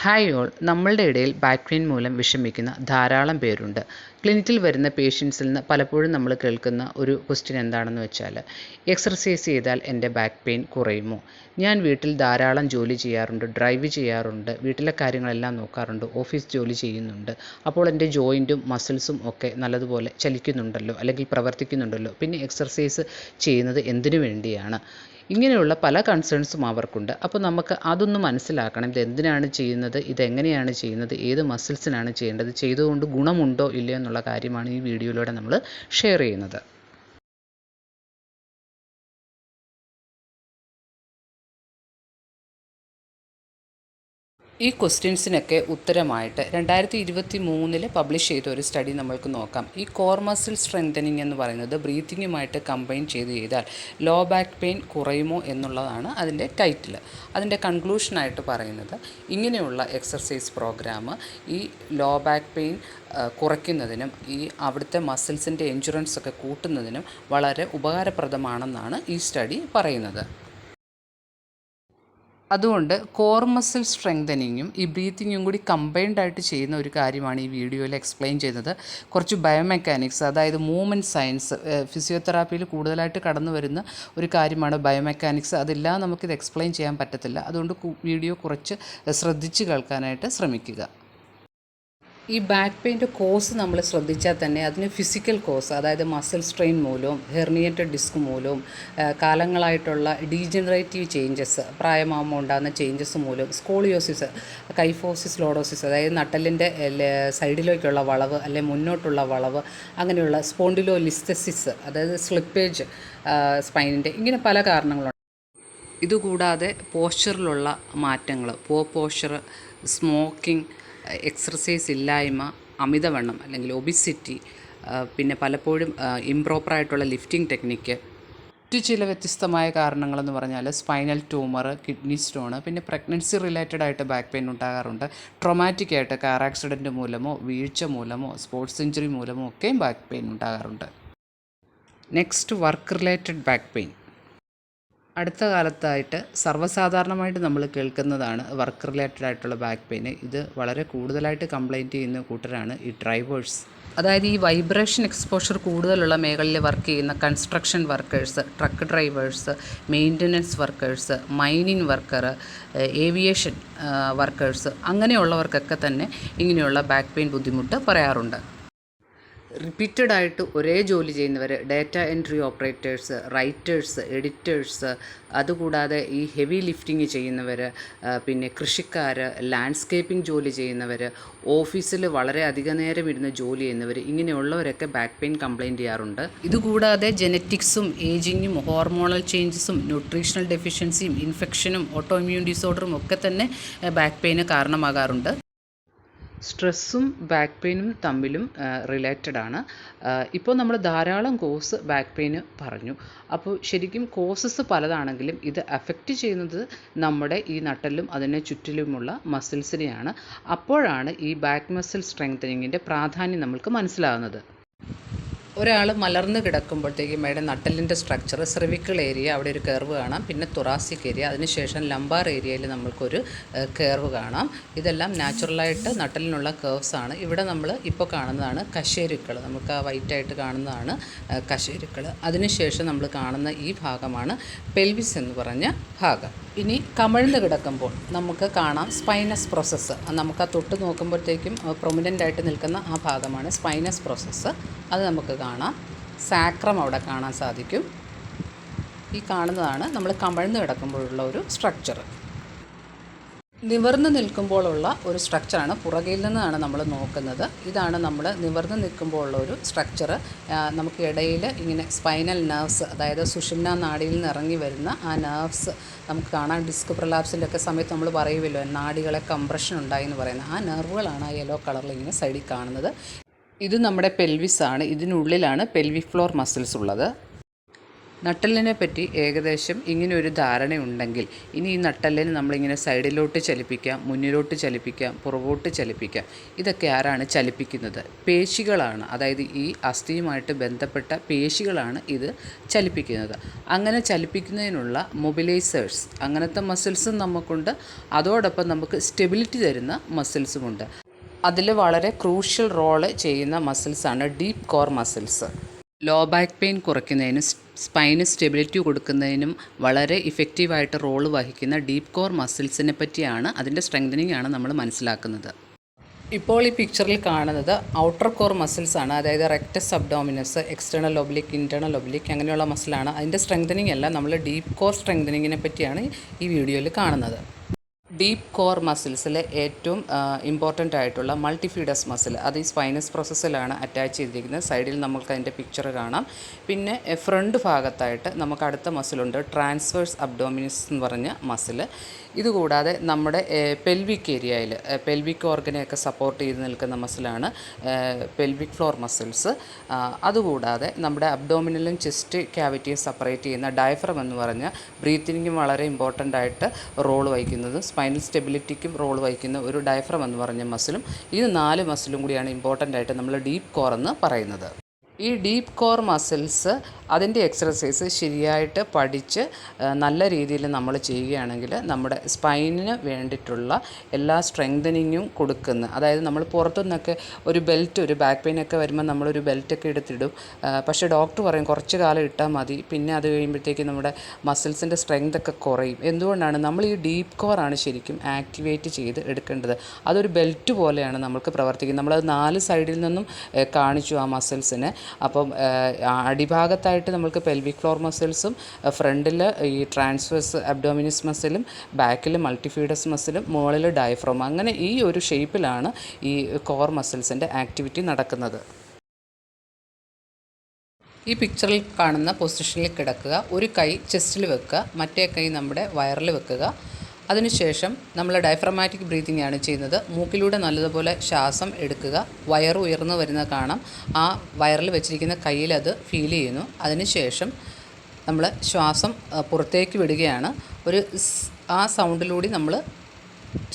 Hi all, നമ്മളുടെ ഇടയിൽ back pain മൂലം വിഷമിക്കുന്ന ധാരാളം പേരുണ്ട്. ക്ലിനിക്കിൽ വരുന്ന പേഷ്യൻസിൽ നിന്ന് പലപ്പോഴും നമ്മൾ കേൾക്കുന്ന ഒരു ക്വസ്റ്റ്യൻ എന്താണെന്ന് വെച്ചാൽ, എക്സർസൈസ് ചെയ്താൽ എൻ്റെ ബാക്ക് പെയിൻ കുറയുമോ? ഞാൻ വീട്ടിൽ ധാരാളം ജോലി ചെയ്യാറുണ്ട്, ഡ്രൈവ് ചെയ്യാറുണ്ട്, വീട്ടിലെ കാര്യങ്ങളെല്ലാം നോക്കാറുണ്ട്, ഓഫീസ് ജോലി ചെയ്യുന്നുണ്ട്. അപ്പോൾ എൻ്റെ ജോയിൻറ്റും മസിൽസും ഒക്കെ നല്ലതുപോലെ ചലിക്കുന്നുണ്ടല്ലോ, അല്ലെങ്കിൽ പ്രവർത്തിക്കുന്നുണ്ടല്ലോ, പിന്നെ എക്സർസൈസ് ചെയ്യുന്നത് എന്തിനു വേണ്ടിയാണ്? ഇങ്ങനെയുള്ള പല കൺസേൺസും അവർക്കുണ്ട്. അപ്പോൾ നമുക്ക് അതൊന്ന് മനസ്സിലാക്കണം. ഇതെന്തിനാണ് ചെയ്യുന്നത്, ഇതെങ്ങനെയാണ് ചെയ്യുന്നത്, ഏത് മസിൽസിനാണ് ചെയ്യേണ്ടത്, ചെയ്തുകൊണ്ട് ഗുണമുണ്ടോ ഇല്ലയോ എന്നുള്ള കാര്യമാണ് ഈ വീഡിയോയിലൂടെ നമ്മൾ ഷെയർ ചെയ്യുന്നത്. ഈ ക്വസ്റ്റ്യൻസിനൊക്കെ ഉത്തരമായിട്ട് 2023 പബ്ലിഷ് ചെയ്ത ഒരു സ്റ്റഡി നമ്മൾക്ക് നോക്കാം. ഈ കോർ മസിൽ സ്ട്രെങ്തനിങ് എന്ന് പറയുന്നത് ബ്രീത്തിങ്ങുമായിട്ട് കമ്പൈൻ ചെയ്താൽ ലോ ബാക്ക് പെയിൻ കുറയുമോ എന്നുള്ളതാണ് അതിൻ്റെ ടൈറ്റിൽ. അതിൻ്റെ കൺക്ലൂഷനായിട്ട് പറയുന്നത്, ഇങ്ങനെയുള്ള എക്സർസൈസ് പ്രോഗ്രാം ഈ ലോ ബാക്ക് പെയിൻ കുറയ്ക്കുന്നതിനും ഈ അവിടുത്തെ മസിൽസിൻ്റെ എൻഡ്യൂറൻസ് ഒക്കെ കൂട്ടുന്നതിനും വളരെ ഉപകാരപ്രദമാണെന്നാണ് ഈ സ്റ്റഡി പറയുന്നത്. അതുകൊണ്ട് കോർ മസിൽ സ്ട്രെങ്തനിങ്ങും ഈ ബ്രീത്തിങ്ങും കൂടി കമ്പൈൻഡ് ആയിട്ട് ചെയ്യുന്ന ഒരു കാര്യമാണ് ഈ വീഡിയോയിൽ എക്സ്പ്ലെയിൻ ചെയ്യുന്നത്. കുറച്ച് ബയോമെക്കാനിക്സ്, അതായത് മൂവ്മെൻറ്റ് സയൻസ്, ഫിസിയോതെറാപ്പിയിൽ കൂടുതലായിട്ട് കടന്നു വരുന്ന ഒരു കാര്യമാണ് ബയോമെക്കാനിക്സ്. അതില്ലാതെ നമുക്കിത് എക്സ്പ്ലെയിൻ ചെയ്യാൻ പറ്റത്തില്ല. അതുകൊണ്ട് വീഡിയോ കുറച്ച് ശ്രദ്ധിച്ച് കേൾക്കാനായിട്ട് ശ്രമിക്കുക. ഈ ബാക്ക് പെയിൻ്റെ കോസ് നമ്മൾ ശ്രദ്ധിച്ചാൽ തന്നെ അതിന് ഫിസിക്കൽ കോസ്, അതായത് മസിൽ സ്ട്രെയിൻ മൂലവും ഹെർണിയേറ്റഡ് ഡിസ്ക് മൂലവും കാലങ്ങളായിട്ടുള്ള ഡീജനറേറ്റീവ് ചേഞ്ചസ്, പ്രായമാകുമ്പോൾ ഉണ്ടാകുന്ന ചേഞ്ചസ് മൂലവും സ്കോളിയോസിസ്, കൈഫോസിസ്, ലോഡോസിസ്, അതായത് നട്ടലിൻ്റെ സൈഡിലേക്കുള്ള വളവ് അല്ലെ മുന്നോട്ടുള്ള വളവ്, അങ്ങനെയുള്ള സ്പോണ്ടിലോലിസ്തെസിസ്, അതായത് സ്ലിപ്പേജ് സ്പൈനിൻ്റെ, ഇങ്ങനെ പല കാരണങ്ങളുണ്ട്. ഇതുകൂടാതെ പോസ്ചറിലുള്ള മാറ്റങ്ങൾ, പോസ്ചർ, സ്മോക്കിംഗ്, എക്സർസൈസ് ഇല്ലായ്മ, അമിതവണ്ണം അല്ലെങ്കിൽ ഒബിസിറ്റി, പിന്നെ പലപ്പോഴും ഇംപ്രോപ്പറായിട്ടുള്ള ലിഫ്റ്റിംഗ് ടെക്നിക്ക്, മറ്റു ചില വ്യത്യസ്തമായ കാരണങ്ങളെന്ന് പറഞ്ഞാൽ സ്പൈനൽ ട്യൂമർ, കിഡ്നി സ്റ്റോണ്, പിന്നെ പ്രഗ്നൻസി റിലേറ്റഡ് ആയിട്ട് ബാക്ക് പെയിൻ ഉണ്ടാകാറുണ്ട്. ട്രോമാറ്റിക് ആയിട്ട് കാർ ആക്സിഡൻറ്റ് മൂലമോ വീഴ്ച മൂലമോ സ്പോർട്സ് ഇഞ്ചുറി മൂലമോ ഒക്കെയും ബാക്ക് പെയിൻ ഉണ്ടാകാറുണ്ട്. Next, work related back pain. അടുത്ത കാലത്തായിട്ട് സർവ്വസാധാരണമായിട്ട് നമ്മൾ കേൾക്കുന്നതാണ് വർക്ക് റിലേറ്റഡ് ആയിട്ടുള്ള ബാക്ക് പെയിൻ. ഇത് വളരെ കൂടുതലായിട്ട് കംപ്ലൈൻറ്റ് ചെയ്യുന്ന കൂട്ടരാണ് ഈ ഡ്രൈവേഴ്സ്. അതായത് ഈ വൈബ്രേഷൻ എക്സ്പോഷർ കൂടുതലുള്ള മേഖലയിൽ വർക്ക് ചെയ്യുന്ന construction workers, truck drivers, maintenance workers, mining worker, aviation workers, അങ്ങനെയുള്ളവർക്കൊക്കെ തന്നെ ഇങ്ങനെയുള്ള ബാക്ക് പെയിൻ ബുദ്ധിമുട്ട് പറയാറുണ്ട്. റിപ്പീറ്റഡ് ആയിട്ട് ഒരേ ജോലി ചെയ്യുന്നവർ, data entry operators, writers, editors, അതുകൂടാതെ ഈ ഹെവി ലിഫ്റ്റിംഗ് ചെയ്യുന്നവർ, പിന്നെ കൃഷിക്കാർ, ലാൻഡ്സ്കേപ്പിംഗ് ജോലി ചെയ്യുന്നവർ, ഓഫീസിൽ വളരെ അധിക നേരം ഇരുന്ന് ജോലി ചെയ്യുന്നവർ, ഇങ്ങനെയുള്ളവരൊക്കെ ബാക്ക് പെയിൻ കംപ്ലൈൻറ്റ് ചെയ്യാറുണ്ട്. ഇതുകൂടാതെ ജെനറ്റിക്സും ഏജിങ്ങും ഹോർമോണൽ ചേഞ്ചസും ന്യൂട്രീഷണൽ ഡെഫിഷ്യൻസിയും ഇൻഫെക്ഷനും ഓട്ടോ ഇമ്മ്യൂൺ ഡിസോർഡറും ഒക്കെ തന്നെ ബാക്ക് പെയിന് കാരണമാകാറുണ്ട്. സ്ട്രെസ്സും ബാക്ക് പെയിനും തമ്മിലും റിലേറ്റഡാണ്. ഇപ്പോൾ നമ്മൾ ധാരാളം കോസ് ബാക്ക് പെയിന് പറഞ്ഞു. അപ്പോൾ ശരിക്കും കോസസ് പലതാണെങ്കിലും ഇത് അഫക്റ്റ് ചെയ്യുന്നത് നമ്മുടെ ഈ നട്ടലും അതിനെ ചുറ്റിലുമുള്ള മസിൽസിനെയാണ്. അപ്പോഴാണ് ഈ ബാക്ക് മസിൽ സ്ട്രെങ്തനിങ്ങിൻ്റെ പ്രാധാന്യം നമ്മൾക്ക് മനസ്സിലാകുന്നത്. ഒരാൾ മലർന്ന് കിടക്കുമ്പോഴത്തേക്കും അയാളുടെ നട്ടലിൻ്റെ സ്ട്രക്ചർ, സെർവിക്കൽ ഏരിയ, അവിടെ ഒരു കർവ് കാണാം, പിന്നെ തൊറാസിക് ഏരിയ, അതിനുശേഷം ലംബാർ ഏരിയയിൽ നമ്മൾക്കൊരു കർവ് കാണാം. ഇതെല്ലാം നാച്ചുറലായിട്ട് നട്ടലിനുള്ള കർവ്സാണ്. ഇവിടെ നമ്മൾ ഇപ്പോൾ കാണുന്നതാണ് കശേരുക്കൾ, നമുക്ക് ആ വൈറ്റായിട്ട് കാണുന്നതാണ് കശേരുക്കൾ. അതിനുശേഷം നമ്മൾ കാണുന്ന ഈ ഭാഗമാണ് പെൽവിസ് എന്ന് പറഞ്ഞ ഭാഗം. ഇനി കമിഴ്ന്ന് കിടക്കുമ്പോൾ നമുക്ക് കാണാം സ്പൈനസ് പ്രോസസ്സ്. നമുക്ക് ആ തൊട്ട് നോക്കുമ്പോഴത്തേക്കും പ്രൊമിനൻ്റ് ആയിട്ട് നിൽക്കുന്ന ആ ഭാഗമാണ് സ്പൈനസ് പ്രോസസ്സ്. അത് നമുക്ക് കാണാം. സാക്രം അവിടെ കാണാൻ സാധിക്കും. ഈ കാണുന്നതാണ് നമ്മൾ കമിഴ്ന്ന് കിടക്കുമ്പോഴുള്ള ഒരു സ്ട്രക്ചർ. നിവർന്ന് നിൽക്കുമ്പോഴുള്ള ഒരു സ്ട്രക്ചറാണ്, പുറകിൽ നിന്നാണ് നമ്മൾ നോക്കുന്നത്. ഇതാണ് നമ്മൾ നിവർന്ന് നിൽക്കുമ്പോഴുള്ള ഒരു സ്ട്രക്ചർ. നമുക്ക് ഇടയിൽ ഇങ്ങനെ സ്പൈനൽ നെർവ്സ്, അതായത് സുഷുമ്നാ നാഡിയിൽ നിന്ന് ഇറങ്ങി വരുന്ന ആ നെർവ്സ് നമുക്ക് കാണാൻ. ഡിസ്ക് പ്രൊലാപ്സിൻ്റെ ഒക്കെ സമയത്ത് നമ്മൾ പറയുമല്ലോ നാഡികളെ കംപ്രഷൻ ഉണ്ടായി എന്ന് പറയുന്നത്. ആ നെർവുകളാണ് ആ യെല്ലോ കളറിൽ ഇങ്ങനെ സൈഡിൽ കാണുന്നത്. ഇത് നമ്മുടെ പെൽവിസ് ആണ്. ഇതിനുള്ളിലാണ് പെൽവിക് ഫ്ലോർ മസിൽസ് ഉള്ളത്. നട്ടെല്ലിനെ പറ്റി ഏകദേശം ഇങ്ങനെ ഒരു ധാരണയുണ്ടെങ്കിൽ ഇനി ഈ നട്ടെല്ലിന് നമ്മളിങ്ങനെ സൈഡിലോട്ട് ചലിപ്പിക്കാം, മുന്നിലോട്ട് ചലിപ്പിക്കാം, പുറകോട്ട് ചലിപ്പിക്കാം. ഇതൊക്കെ ആരാണ് ചലിപ്പിക്കുന്നത്? പേശികളാണ്. അതായത് ഈ അസ്ഥിയുമായിട്ട് ബന്ധപ്പെട്ട പേശികളാണ് ഇത് ചലിപ്പിക്കുന്നത്. അങ്ങനെ ചലിപ്പിക്കുന്നതിനുള്ള മൊബിലൈസേഴ്സ്, അങ്ങനത്തെ മസിൽസും നമുക്കുണ്ട്. അതോടൊപ്പം നമുക്ക് സ്റ്റെബിലിറ്റി തരുന്ന മസിൽസുമുണ്ട്. അതിൽ വളരെ ക്രൂഷ്യൽ റോള് ചെയ്യുന്ന മസിൽസാണ് deep core muscles. Low back pain കുറയ്ക്കുന്നതിനും സ്പൈന് സ്റ്റെബിലിറ്റി കൊടുക്കുന്നതിനും വളരെ ഇഫക്റ്റീവായിട്ട് റോള് വഹിക്കുന്ന ഡീപ്പ് കോർ മസിൽസിനെ പറ്റിയാണ്, അതിൻ്റെ സ്ട്രെങ്തനിങ് ആണ് നമ്മൾ മനസ്സിലാക്കുന്നത്. ഇപ്പോൾ ഈ പിക്ചറിൽ കാണുന്നത് ഔട്ടർ കോർ മസിൽസ് ആണ്. അതായത് rectus abdominis, external oblique, internal oblique, അങ്ങനെയുള്ള മസിലാണ്. അതിൻ്റെ സ്ട്രെങ്തനിങ് അല്ല, നമ്മൾ ഡീപ്പ് കോർ സ്ട്രെങ്തനിങ്ങിനെ പറ്റിയാണ് ഈ വീഡിയോയിൽ കാണുന്നത്. ഡീപ്പ് കോർ മസിൽസിലെ ഏറ്റവും ഇമ്പോർട്ടൻ്റ് ആയിട്ടുള്ള മൾട്ടിഫീഡസ് മസിൽ, അത് ഈ സ്പൈനസ് പ്രോസസ്സിലാണ് അറ്റാച്ച് ചെയ്തിരിക്കുന്നത്. സൈഡിൽ നമുക്ക് അതിൻ്റെ പിക്ചർ കാണാം. പിന്നെ ഫ്രണ്ട് ഭാഗത്തായിട്ട് നമുക്ക് അടുത്ത മസിലുണ്ട്, ട്രാൻസ്വേഴ്സ് അബ്ഡോമിനസ് എന്ന് പറഞ്ഞ മസിൽ. ഇതുകൂടാതെ നമ്മുടെ പെൽവിക് ഏരിയയിൽ പെൽവിക് ഓർഗനെയൊക്കെ സപ്പോർട്ട് ചെയ്ത് നിൽക്കുന്ന മസിലാണ് പെൽവിക് ഫ്ലോർ മസിൽസ്. അതുകൂടാതെ നമ്മുടെ അബ്ഡോമിനലും ചെസ്റ്റ് ക്യാവിറ്റിയും സെപ്പറേറ്റ് ചെയ്യുന്ന ഡയഫ്രം എന്ന് പറഞ്ഞ ബ്രീത്തിങ്ങിനും വളരെ ഇമ്പോർട്ടൻ്റ് ആയിട്ട് റോൾ വഹിക്കുന്നതും സ്പൈനൽ സ്റ്റെബിലിറ്റിക്കും റോൾ വഹിക്കുന്ന ഒരു ഡയഫ്രം എന്ന് പറഞ്ഞ മസിലും, ഈ 4 മസിലും കൂടിയാണ് ഇമ്പോർട്ടൻ്റ് ആയിട്ട് നമ്മൾ ഡീപ്പ് കോർ എന്ന് പറയുന്നത്. ഈ ഡീപ്പ് കോർ മസിൽസ് അതിൻ്റെ എക്സർസൈസ് ശരിയായിട്ട് പഠിച്ച് നല്ല രീതിയിൽ നമ്മൾ ചെയ്യുകയാണെങ്കിൽ നമ്മുടെ സ്പൈനിന് വേണ്ടിയിട്ടുള്ള എല്ലാ സ്ട്രെങ്തനിങ്ങും കൊടുക്കുന്ന, അതായത് നമ്മൾ പുറത്തുനിന്നൊക്കെ ഒരു ബെൽറ്റ്, ഒരു ബാക്ക് പെയിനൊക്കെ വരുമ്പോൾ നമ്മളൊരു ബെൽറ്റൊക്കെ എടുത്തിടും. പക്ഷേ ഡോക്ടർ പറയും കുറച്ച് കാലം ഇട്ടാൽ മതി, പിന്നെ അത് കഴിയുമ്പോഴത്തേക്ക് നമ്മുടെ മസിൽസിൻ്റെ സ്ട്രെങ്ത് ഒക്കെ കുറയും. എന്തുകൊണ്ടാണ്? നമ്മൾ ഈ ഡീപ്പ് കോറാണ് ശരിക്കും ആക്ടിവേറ്റ് ചെയ്ത് എടുക്കേണ്ടത്. അതൊരു ബെൽറ്റ് പോലെയാണ് നമുക്ക് പ്രവർത്തിക്കുന്നത്. നമ്മളത് 4 സൈഡിൽ നിന്നും കാണിച്ചു ആ മസിൽസിനെ. അപ്പം അടിഭാഗത്തായിട്ട് നമുക്ക് പെൽവിക് ഫ്ലോർ മസിൽസും, ഫ്രണ്ടിൽ ഈ ട്രാൻസ്വേഴ്സ് അബ്ഡോമിനസ് മസിലും, ബാക്കിൽ മൾട്ടിഫീഡസ് മസിലും, മുകളിൽ ഡയഫ്രം. അങ്ങനെ ഈ ഒരു ഷേപ്പിലാണ് ഈ കോർ മസിൽസിൻ്റെ ആക്ടിവിറ്റി നടക്കുന്നത്. ഈ പിക്ചറിൽ കാണുന്ന പൊസിഷനിൽ കിടക്കുക, ഒരു കൈ ചെസ്റ്റിൽ വെക്കുക, മറ്റേ കൈ നമ്മുടെ വയറിൽ വെക്കുക. അതിനുശേഷം നമ്മൾ ഡയഫ്രമാറ്റിക് ബ്രീത്തിങ് ആണ് ചെയ്യുന്നത്. മൂക്കിലൂടെ നല്ലതുപോലെ ശ്വാസം എടുക്കുക. വയർ ഉയർന്നു വരുന്നത് കാണാം. ആ വയറിൽ വെച്ചിരിക്കുന്ന കയ്യിൽ അത് ഫീൽ ചെയ്യുന്നു. അതിനുശേഷം നമ്മൾ ശ്വാസം പുറത്തേക്ക് വിടുകയാണ്. ആ സൗണ്ടിലൂടെ നമ്മൾ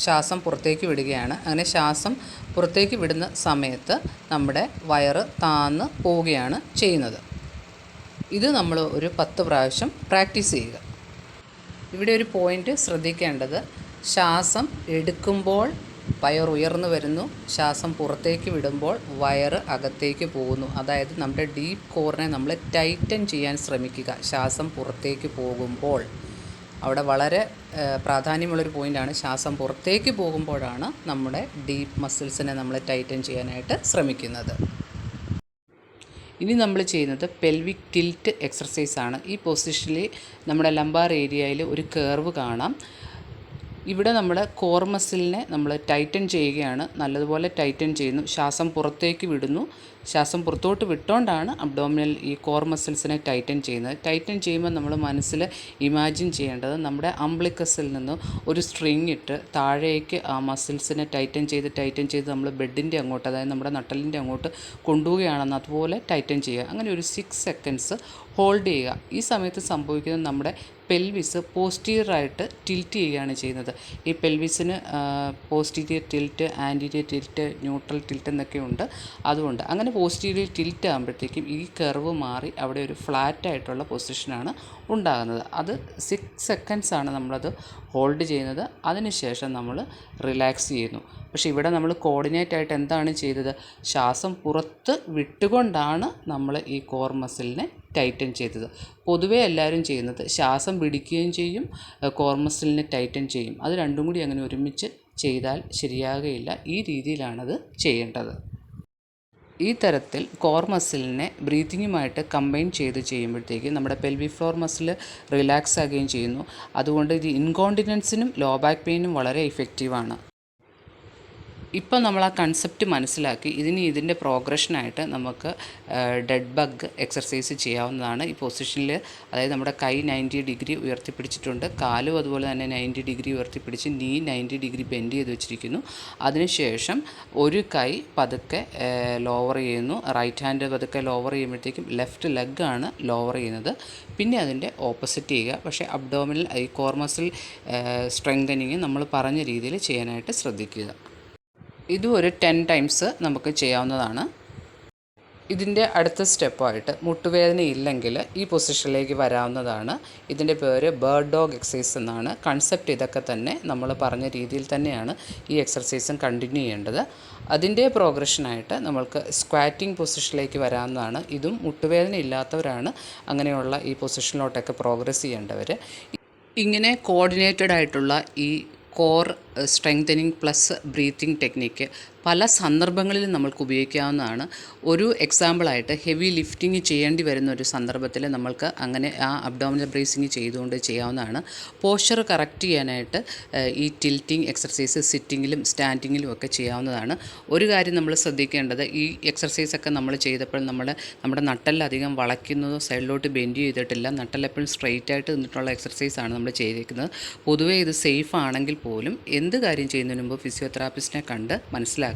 ശ്വാസം പുറത്തേക്ക് വിടുകയാണ്. അങ്ങനെ ശ്വാസം പുറത്തേക്ക് വിടുന്ന സമയത്ത് നമ്മുടെ വയറ് താന്ന് പോവുകയാണ് ചെയ്യുന്നത്. ഇത് നമ്മൾ ഒരു 10 പ്രാവശ്യം പ്രാക്ടീസ് ചെയ്യുക. ഇവിടെ ഒരു പോയിൻ്റ് ശ്രദ്ധിക്കേണ്ടത്, ശ്വാസം എടുക്കുമ്പോൾ വയർ ഉയർന്നു വരുന്നു, ശ്വാസം പുറത്തേക്ക് വിടുമ്പോൾ വയറ് അകത്തേക്ക് പോകുന്നു. അതായത് നമ്മുടെ ഡീപ്പ് കോറിനെ നമ്മൾ ടൈറ്റൻ ചെയ്യാൻ ശ്രമിക്കുക ശ്വാസം പുറത്തേക്ക് പോകുമ്പോൾ. അവിടെ വളരെ പ്രാധാന്യമുള്ളൊരു പോയിൻ്റാണ്, ശ്വാസം പുറത്തേക്ക് പോകുമ്പോഴാണ് നമ്മുടെ ഡീപ്പ് മസിൽസിനെ നമ്മൾ ടൈറ്റൻ ചെയ്യാനായിട്ട് ശ്രമിക്കുന്നത്. ഇനി നമ്മൾ ചെയ്യുന്നത് പെൽവിക് ടിൽറ്റ് എക്സർസൈസാണ്. ഈ പൊസിഷനിൽ നമ്മുടെ ലംബാർ ഏരിയയിൽ ഒരു കർവ് കാണാം. ഇവിടെ നമ്മൾ കോർ മസിലിനെ നമ്മൾ ടൈറ്റൻ ചെയ്യുകയാണ്. നല്ലതുപോലെ ടൈറ്റൻ ചെയ്യുന്നു. ശ്വാസം പുറത്തേക്ക് വിടുന്നു. ശ്വാസം പുറത്തോട്ട് വിട്ടുകൊണ്ടാണ് അബ്ഡോമിനൽ ഈ കോർ മസിൽസിനെ ടൈറ്റൻ ചെയ്യുന്നത്. ടൈറ്റൻ ചെയ്യുമ്പോൾ നമ്മൾ മനസ്സിൽ ഇമാജിൻ ചെയ്യേണ്ടത് നമ്മുടെ അംബ്ലിക്കസിൽ നിന്ന് ഒരു സ്ട്രിങ് ഇട്ട് താഴേക്ക് ആ മസിൽസിനെ ടൈറ്റൻ ചെയ്ത് നമ്മൾ ബെഡിൻ്റെ അങ്ങോട്ട്, അതായത് നമ്മുടെ നട്ടലിൻ്റെ അങ്ങോട്ട് കൊണ്ടുപോവുകയാണെന്ന് അതുപോലെ ടൈറ്റൻ ചെയ്യുക. അങ്ങനെ ഒരു 6 സെക്കൻഡ്സ് ഹോൾഡ് ചെയ്യുക. ഈ സമയത്ത് സംഭവിക്കുന്നത് നമ്മുടെ പെൽവിസ് പോസ്റ്റീരിയറായിട്ട് ടിൽറ്റ് ചെയ്യുകയാണ് ചെയ്യുന്നത്. ഈ പെൽവിസിന് posterior tilt, anterior tilt, neutral tilt എന്നൊക്കെ ഉണ്ട്. അതുകൊണ്ട് അങ്ങനെ പോസ്റ്റീരിയർ ടിൽറ്റ് ആകുമ്പോഴത്തേക്കും ഈ കർവ് മാറി അവിടെ ഒരു ഫ്ലാറ്റ് ആയിട്ടുള്ള പൊസിഷനാണ് ഉണ്ടാകുന്നത്. അത് 6 സെക്കൻഡ്സാണ് നമ്മളത് ഹോൾഡ് ചെയ്യുന്നത്. അതിനുശേഷം നമ്മൾ റിലാക്സ് ചെയ്യുന്നു. പക്ഷേ ഇവിടെ നമ്മൾ കോർഡിനേറ്റ് ആയിട്ട് എന്താണ് ചെയ്തത്? ശ്വാസം പുറത്ത് വിട്ടുകൊണ്ടാണ് നമ്മൾ ഈ കോർ മസിലിനെ ടൈറ്റൻ ചെയ്തത്. പൊതുവേ എല്ലാവരും ചെയ്യുന്നത് ശ്വാസം പിടിക്കുകയും ചെയ്യും, കോർ മസിലിനെ ടൈറ്റൻ ചെയ്യും. അത് രണ്ടും കൂടി അങ്ങനെ ഒരുമിച്ച് ചെയ്താൽ ശരിയാകുകയില്ല. ഈ രീതിയിലാണത് ചെയ്യേണ്ടത്. ഈ തരത്തിൽ കോർ മസിലിനെ ബ്രീത്തിങ്ങുമായിട്ട് കമ്പൈൻ ചെയ്ത് ചെയ്യുമ്പോഴത്തേക്ക് നമ്മുടെ പെൽവിക് ഫ്ലോർ മസിൽ റിലാക്സ് ആകുകയും ചെയ്യുന്നു. അതുകൊണ്ട് ഇത് ഇൻകോണ്ടിനൻസിനും ലോ ബാക്ക് പെയിനും വളരെ ഇഫക്റ്റീവാണ്. ഇപ്പോൾ നമ്മൾ ആ കൺസെപ്റ്റ് മനസ്സിലാക്കി ഇതിൻ്റെ പ്രോഗ്രഷനായിട്ട് നമുക്ക് ഡെഡ് ബഗ് എക്സർസൈസ് ചെയ്യാവുന്നതാണ്. ഈ പൊസിഷനിൽ അതായത് നമ്മുടെ കൈ 90 ഡിഗ്രി ഉയർത്തിപ്പിടിച്ചിട്ടുണ്ട്, കാലും അതുപോലെ തന്നെ 90 ഡിഗ്രി ഉയർത്തിപ്പിടിച്ച് നീ 90 ഡിഗ്രി ബെൻഡ് ചെയ്ത് വെച്ചിരിക്കുന്നു. അതിനുശേഷം ഒരു കൈ പതുക്കെ ലോവർ ചെയ്യുന്നു, റൈറ്റ് ഹാൻഡ് പതുക്കെ ലോവർ ചെയ്യുമ്പോഴത്തേക്കും ലെഫ്റ്റ് ലെഗാണ് ലോവർ ചെയ്യുന്നത്. പിന്നെ അതിൻ്റെ ഓപ്പോസിറ്റ് ചെയ്യുക. പക്ഷേ അബ്ഡോമിനൽ ഈ കോർ മസിൽ സ്ട്രെങ്തനിങ് നമ്മൾ പറഞ്ഞ രീതിയിൽ ചെയ്യാനായിട്ട് ശ്രദ്ധിക്കുക. ഇതും ഒരു 10 ടൈംസ് നമുക്ക് ചെയ്യാവുന്നതാണ്. ഇതിൻ്റെ അടുത്ത സ്റ്റെപ്പായിട്ട് മുട്ടുവേദന ഇല്ലെങ്കിൽ ഈ പൊസിഷനിലേക്ക് വരാവുന്നതാണ്. ഇതിൻ്റെ പേര് ബേർഡ് ഡോഗ് എക്സസൈസ് എന്നാണ്. കൺസെപ്റ്റ് ഇതൊക്കെ തന്നെ, നമ്മൾ പറഞ്ഞ രീതിയിൽ തന്നെയാണ് ഈ എക്സർസൈസും കണ്ടിന്യൂ ചെയ്യേണ്ടത്. അതിൻ്റെ പ്രോഗ്രഷനായിട്ട് നമ്മൾക്ക് സ്ക്വാറ്റിംഗ് പൊസിഷനിലേക്ക് വരാവുന്നതാണ്. ഇതും മുട്ടുവേദന ഇല്ലാത്തവരാണ് അങ്ങനെയുള്ള ഈ പൊസിഷനിലോട്ടൊക്കെ പ്രോഗ്രസ് ചെയ്യേണ്ടവർ. ഇങ്ങനെ കോർഡിനേറ്റഡ് ആയിട്ടുള്ള ഈ core strengthening plus breathing technique പല സന്ദർഭങ്ങളിലും നമ്മൾക്ക് ഉപയോഗിക്കാവുന്നതാണ്. ഒരു എക്സാമ്പിളായിട്ട് ഹെവി ലിഫ്റ്റിംഗ് ചെയ്യേണ്ടി വരുന്ന ഒരു സന്ദർഭത്തിൽ നമ്മൾക്ക് അങ്ങനെ ആ അബ്ഡോമിനൽ ബ്രേസിങ് ചെയ്തുകൊണ്ട് ചെയ്യാവുന്നതാണ്. പോസ്ചർ കറക്റ്റ് ചെയ്യാനായിട്ട് ഈ ടിൽറ്റിംഗ് എക്സർസൈസ് സിറ്റിങ്ങിലും സ്റ്റാൻഡിങ്ങിലും ഒക്കെ ചെയ്യാവുന്നതാണ്. ഒരു കാര്യം നമ്മൾ ശ്രദ്ധിക്കേണ്ടത്, ഈ എക്സർസൈസൊക്കെ നമ്മൾ ചെയ്തപ്പോൾ നമ്മുടെ നട്ടെല്ലധികം വളയ്ക്കുന്നതോ സൈഡിലോട്ട് ബെൻഡ് ചെയ്തിട്ടില്ല. നട്ടെല്ലെപ്പോഴും സ്ട്രെയിറ്റ് ആയിട്ട് നിന്നിട്ടുള്ള എക്സർസൈസാണ് നമ്മൾ ചെയ്തിരിക്കുന്നത്. പൊതുവേ ഇത് സേഫ് ആണെങ്കിൽ പോലും എന്ത് കാര്യം ചെയ്യുന്നതിന് മുമ്പ് ഫിസിയോതെറാപ്പിസ്റ്റിനെ കണ്ട് മനസ്സിലാക്കുക.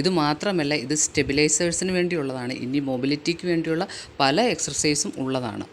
ഇത് മാത്രമല്ല, ഇത് സ്റ്റെബിലൈസേഴ്സിന് വേണ്ടിയുള്ളതാണ്. ഇനി മൊബിലിറ്റിക്ക് വേണ്ടിയുള്ള പല എക്സർസൈസും ഉള്ളതാണ്.